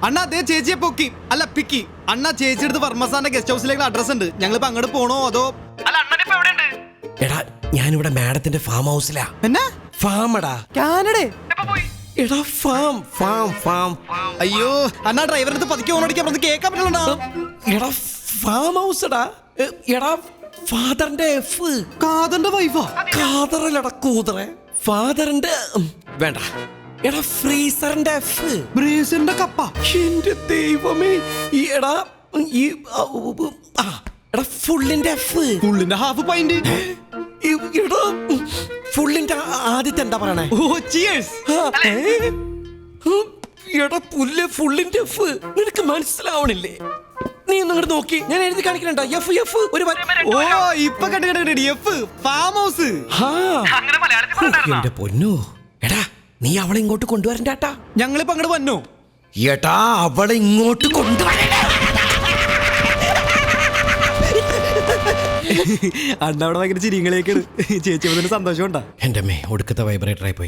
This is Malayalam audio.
അണ്ണാ അതേ ചേച്ചിയെ പൊക്കി അല്ല പിക്കി. അണ്ണാ ചേച്ചി എടുത്ത് വർമ്മസാന്റെ ഗസ്റ്റ് ഹൗസിലേക്ക് അഡ്രസ് ഉണ്ട്. ഞങ്ങളിപ്പോ അങ്ങോട്ട് പോണോ അതോ? അല്ല അണ്ണനിപ്പോ എവിടെയുണ്ട്? എടാ ഞാനിവിടെ മാഡത്തിന്റെ ഫാം ഹൗസിലാ. എന്നാ ഫാമടാ. കാനഡ? എടാ ഫാം ഫാം ഫാം. അയ്യോ അണ്ണാ ഡ്രൈവറിന് പതുക്കെ ഓണടിക്കാൻ പറഞ്ഞ് കേൾക്കാൻ പറ്റില്ല. എടാ ഫാം ഹൗസ് എടാ. എടാ ഫാദറിന്റെ എഫ്. കാതറിന്റെ വൈഫാ? കാതറല്ലടാ കൂതറെ. ഫാദറിന്റെ വേണ്ട. എടാ ഫ്രീസറിന്റെ എഫ്. ബ്രേസിന്റെ കപ്പ. എന്റെ ദൈവമേ. എടാ ഈ എടാ ഫുള്ളിന്റെ എഫ്. ഫുള്ളിന്റെ ഹാഫ് പൈന്റ്. എടാ ഫുള്ളിന്റെ ആദ്യത്തെ എന്താ പറയണേ? ഓ ചിയേഴ്സ്. എടാ പുല്ല് ഫുള്ളിന്റെ എഫ്. നിനക്ക് മനസ്സിലാവണില്ലേ? നീ ഒന്നും നോക്കി ഞാൻ എഴുതി കാണിക്കണ്ട. എഫ് എഫ് ഒരു ഓ ഇപ്പൊ കണ്ടു എഫ് ഫാം ഹൗസ്. എന്റെ പൊന്നു. എടാ നീ അവളെ ഇങ്ങോട്ട് കൊണ്ടുവരണ്ടാട്ടാ. ഞങ്ങളിപ്പോ അങ്ങോട്ട് വന്നോ? എടാ അവളെ ഇങ്ങോട്ട് കൊണ്ടുവരണ്ട. അണ്ണ അവിടെ ഭയങ്കര ചിരിങ്ങളേക്കാണ്. ചേച്ചി സന്തോഷം ഉണ്ടാ. എന്റെ അമ്മേ ഒടുക്കത്തെ വൈബ്രേറ്റർ ആയി പോയി.